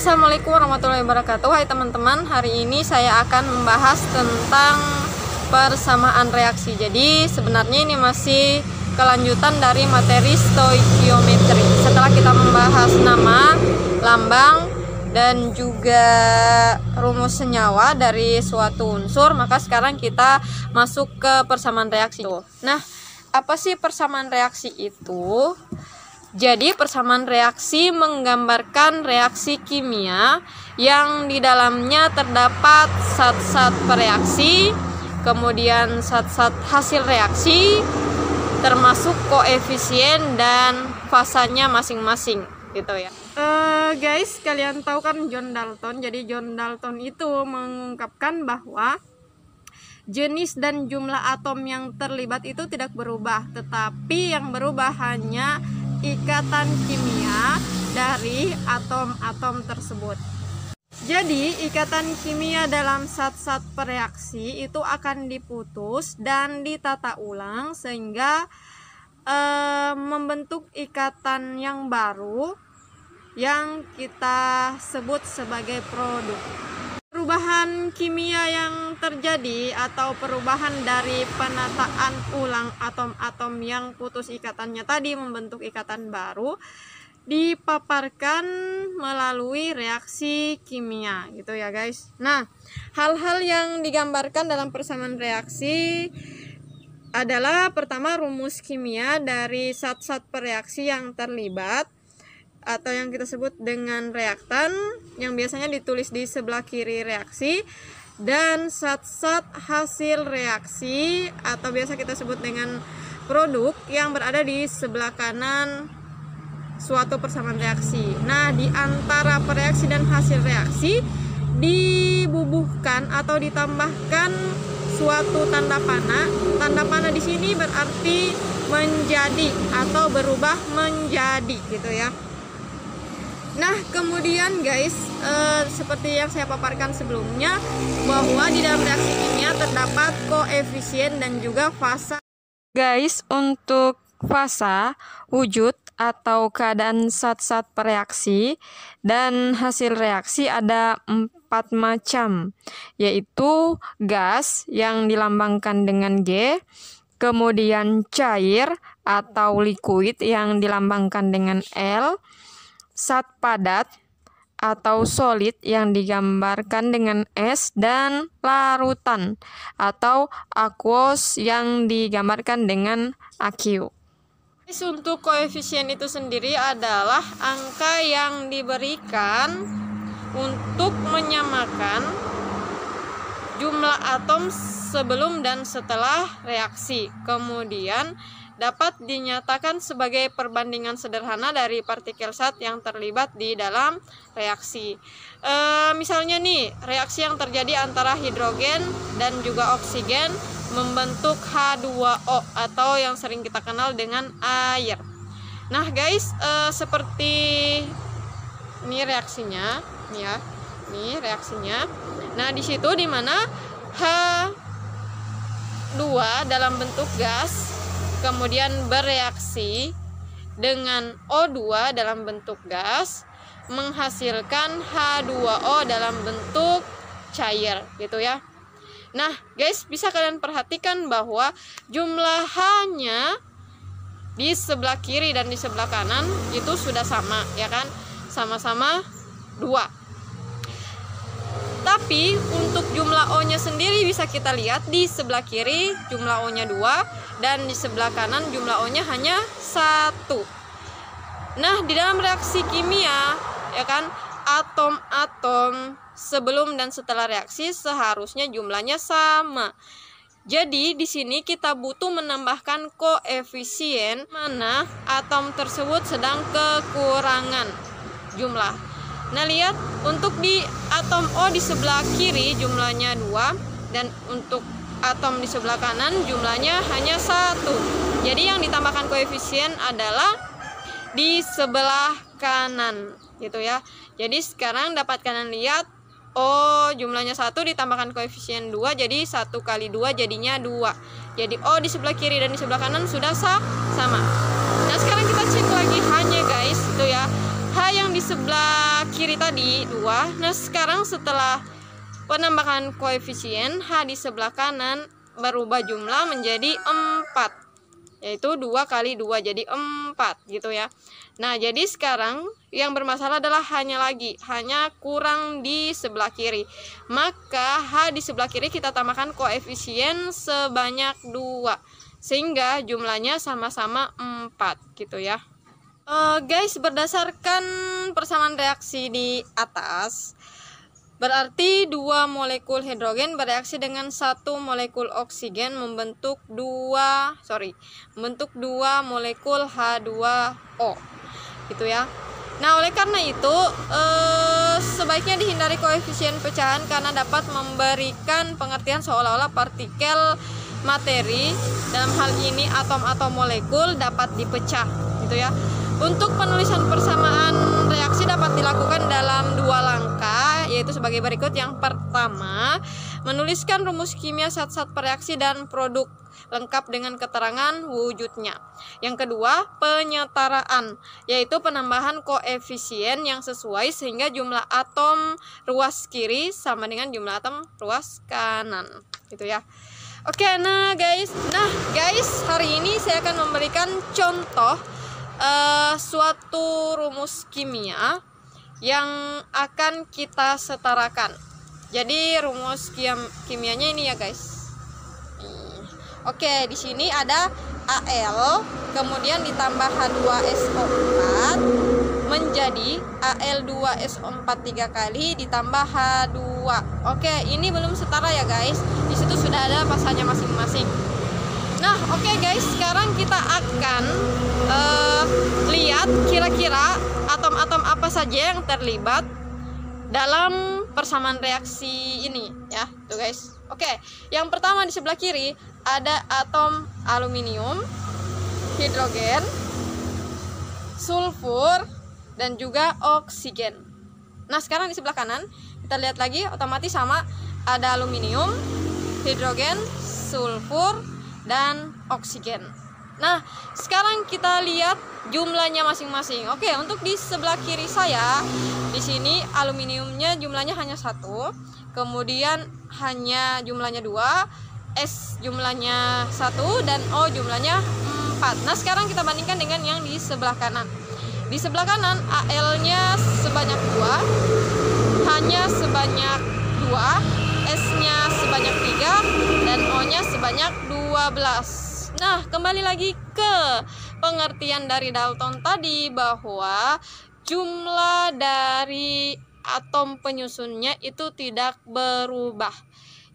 Assalamualaikum warahmatullahi wabarakatuh. Hai teman-teman, hari ini saya akan membahas tentang persamaan reaksi. Jadi sebenarnya ini masih kelanjutan dari materi stoikiometri. Setelah kita membahas nama, lambang, dan juga rumus senyawa dari suatu unsur, maka sekarang kita masuk ke persamaan reaksi. Nah, apa sih persamaan reaksi itu? Jadi persamaan reaksi menggambarkan reaksi kimia yang di dalamnya terdapat zat-zat pereaksi, kemudian zat-zat hasil reaksi, termasuk koefisien dan fasanya masing-masing, gitu ya. Guys, kalian tahu kan John Dalton? Jadi John Dalton itu mengungkapkan bahwa jenis dan jumlah atom yang terlibat itu tidak berubah, tetapi yang berubah hanya ikatan kimia dari atom-atom tersebut. Jadi ikatan kimia dalam zat-zat pereaksi itu akan diputus dan ditata ulang sehingga membentuk ikatan yang baru yang kita sebut sebagai produk. Perubahan kimia yang terjadi atau perubahan dari penataan ulang atom-atom yang putus ikatannya tadi membentuk ikatan baru dipaparkan melalui reaksi kimia, gitu ya guys. Nah, hal-hal yang digambarkan dalam persamaan reaksi adalah pertama rumus kimia dari zat-zat pereaksi yang terlibat atau yang kita sebut dengan reaktan yang biasanya ditulis di sebelah kiri reaksi, dan zat-zat hasil reaksi atau biasa kita sebut dengan produk yang berada di sebelah kanan suatu persamaan reaksi. Nah, di antara pereaksi dan hasil reaksi dibubuhkan atau ditambahkan suatu tanda panah. Tanda panah di sini berarti menjadi atau berubah menjadi, gitu ya. Nah, kemudian guys, seperti yang saya paparkan sebelumnya, bahwa di dalam reaksi kimia terdapat koefisien dan juga fasa. Guys, untuk fasa, wujud atau keadaan zat-zat pereaksi dan hasil reaksi ada 4 macam, yaitu gas yang dilambangkan dengan G, kemudian cair atau liquid yang dilambangkan dengan L, zat padat atau solid yang digambarkan dengan S, dan larutan atau aqueous yang digambarkan dengan AQ. Untuk koefisien itu sendiri adalah angka yang diberikan untuk menyamakan jumlah atom sebelum dan setelah reaksi. Kemudian dapat dinyatakan sebagai perbandingan sederhana dari partikel zat yang terlibat di dalam reaksi. Misalnya nih, reaksi yang terjadi antara hidrogen dan juga oksigen membentuk H2O atau yang sering kita kenal dengan air. Nah guys, seperti ini reaksinya, nih ya, ini reaksinya. Nah di situ dimana H2 dalam bentuk gas kemudian bereaksi dengan O2 dalam bentuk gas menghasilkan H2O dalam bentuk cair, gitu ya. Nah guys, bisa kalian perhatikan bahwa jumlah H-nya di sebelah kiri dan di sebelah kanan itu sudah sama, ya kan, sama-sama 2. Tapi untuk jumlah O-nya sendiri bisa kita lihat di sebelah kiri jumlah O-nya 2 dan di sebelah kanan jumlah O-nya hanya 1. Nah, di dalam reaksi kimia, ya kan, atom-atom sebelum dan setelah reaksi seharusnya jumlahnya sama. Jadi di sini kita butuh menambahkan koefisien mana atom tersebut sedang kekurangan jumlah. Nah, lihat untuk di atom O di sebelah kiri jumlahnya 2 dan untuk atom di sebelah kanan jumlahnya hanya 1. Jadi yang ditambahkan koefisien adalah di sebelah kanan, gitu ya. Jadi sekarang dapat kalian lihat, O jumlahnya 1 ditambahkan koefisien 2, jadi 1 kali 2 jadinya 2. Jadi O di sebelah kiri dan di sebelah kanan sudah sama. Nah sekarang kita cek lagi hanya guys, itu ya. H yang di sebelah kiri tadi 2. Nah sekarang setelah penambahan koefisien, H di sebelah kanan berubah jumlah menjadi 4, yaitu 2 kali 2 jadi 4 gitu ya. Nah jadi sekarang yang bermasalah adalah hanya kurang di sebelah kiri. Maka H di sebelah kiri kita tambahkan koefisien sebanyak 2, sehingga jumlahnya sama-sama 4 gitu ya. Guys, berdasarkan persamaan reaksi di atas, berarti 2 molekul hidrogen bereaksi dengan 1 molekul oksigen membentuk 2 molekul H2O gitu ya. Nah oleh karena itu sebaiknya dihindari koefisien pecahan karena dapat memberikan pengertian seolah-olah partikel materi, dalam hal ini atom-atom molekul, dapat dipecah gitu ya. Untuk penulisan persamaan reaksi dapat dilakukan dalam 2 langkah, yaitu sebagai berikut. Yang pertama, menuliskan rumus kimia zat-zat pereaksi dan produk lengkap dengan keterangan wujudnya. Yang kedua, penyetaraan, yaitu penambahan koefisien yang sesuai sehingga jumlah atom ruas kiri sama dengan jumlah atom ruas kanan gitu ya. Oke, nah guys, hari ini saya akan memberikan contoh suatu rumus kimia yang akan kita setarakan. Jadi rumus kimianya ini ya guys. Oke, di sini ada Al, kemudian ditambah H2SO4 menjadi Al2SO4 3 kali ditambah H2. Oke, ini belum setara ya guys. Di situ sudah ada pasanya masing-masing. Nah, oke guys, sekarang kita akan lihat kira-kira atom-atom apa saja yang terlibat dalam persamaan reaksi ini ya, tuh guys. Oke, yang pertama di sebelah kiri ada atom aluminium, hidrogen, sulfur, dan juga oksigen. Nah, sekarang di sebelah kanan kita lihat lagi, otomatis sama, ada aluminium, hidrogen, sulfur, dan oksigen. Nah, sekarang kita lihat jumlahnya masing-masing. Oke, untuk di sebelah kiri saya, di sini aluminiumnya jumlahnya hanya 1, kemudian hanya jumlahnya 2, S jumlahnya 1, dan O jumlahnya 4. Nah, sekarang kita bandingkan dengan yang di sebelah kanan. Di sebelah kanan Al-nya sebanyak 2, H-nya sebanyak 2, S-nya sebanyak 3, dan O-nya sebanyak 12. Nah, kembali lagi ke pengertian dari Dalton tadi bahwa jumlah dari atom penyusunnya itu tidak berubah.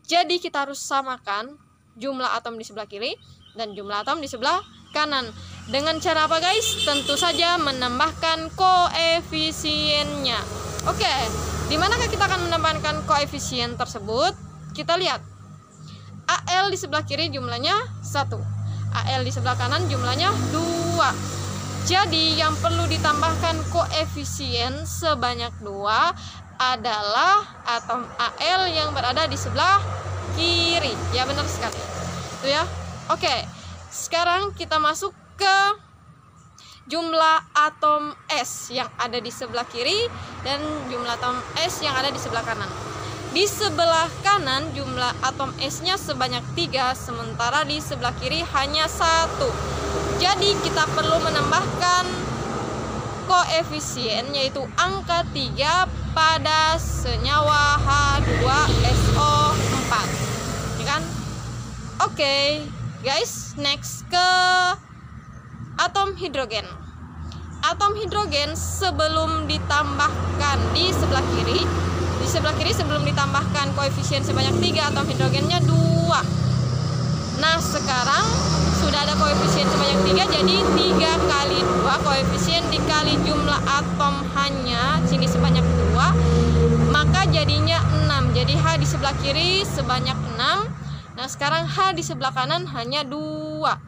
Jadi kita harus samakan jumlah atom di sebelah kiri dan jumlah atom di sebelah kanan. Dengan cara apa guys? Tentu saja menambahkan koefisiennya. Oke, di manakah kita akan menambahkan koefisien tersebut? Kita lihat. Al di sebelah kiri jumlahnya 1, Al di sebelah kanan jumlahnya 2. Jadi yang perlu ditambahkan koefisien sebanyak 2 adalah atom Al yang berada di sebelah kiri. Ya, benar sekali. Itu ya. Oke, sekarang kita masuk ke jumlah atom S yang ada di sebelah kiri dan jumlah atom S yang ada di sebelah kanan. Di sebelah kanan jumlah atom S-nya sebanyak 3, sementara di sebelah kiri hanya 1. Jadi kita perlu menambahkan koefisien yaitu angka 3 pada senyawa H2SO4. Ya kan? Oke, guys, next ke atom hidrogen. Atom hidrogen sebelum ditambahkan di sebelah kiri, sebelum ditambahkan koefisien sebanyak 3, atom hidrogennya 2. Nah, sekarang sudah ada koefisien sebanyak 3, jadi 3 kali 2 koefisien dikali jumlah atom hanya sini sebanyak 2, maka jadinya 6. Jadi H di sebelah kiri sebanyak 6. Nah, sekarang H di sebelah kanan hanya 2.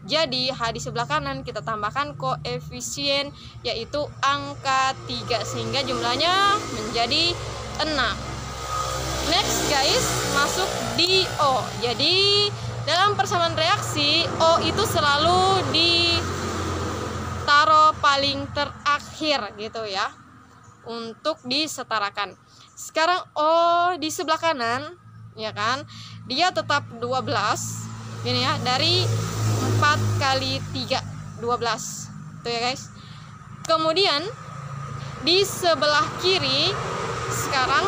Jadi H di sebelah kanan kita tambahkan koefisien yaitu angka 3 sehingga jumlahnya menjadi 6. Next guys, masuk di O. Jadi dalam persamaan reaksi O itu selalu ditaruh paling terakhir terakhir gitu ya, untuk disetarakan. Sekarang O di sebelah kanan, ya kan, dia tetap 12 gini ya, dari 4 kali 3 12 tuh ya guys. Kemudian di sebelah kiri sekarang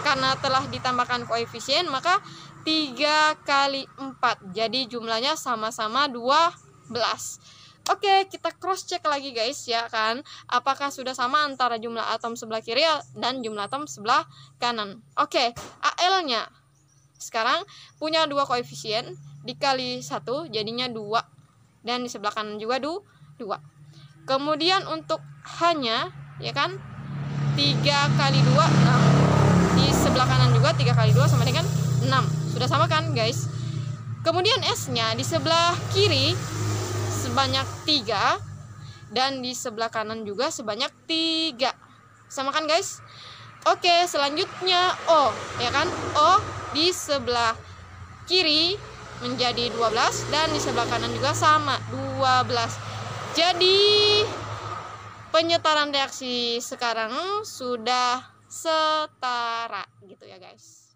karena telah ditambahkan koefisien, maka 3 kali 4, jadi jumlahnya sama-sama 12. Oke, kita cross check lagi guys ya kan, apakah sudah sama antara jumlah atom sebelah kiri dan jumlah atom sebelah kanan. Oke, AL nya sekarang punya 2 koefisien, dikali 1 jadinya 2, dan di sebelah kanan juga 2. Kemudian untuk H-nya ya kan, 3 kali 2 6, di sebelah kanan juga 3 kali 2 sama dengan 6. Sudah sama kan guys? Kemudian S-nya di sebelah kiri sebanyak 3, dan di sebelah kanan juga sebanyak 3. Sama kan guys? Oke, selanjutnya O ya kan, O di sebelah kiri menjadi 12, dan di sebelah kanan juga sama 12. Jadi penyetaran reaksi sekarang sudah setara gitu ya guys.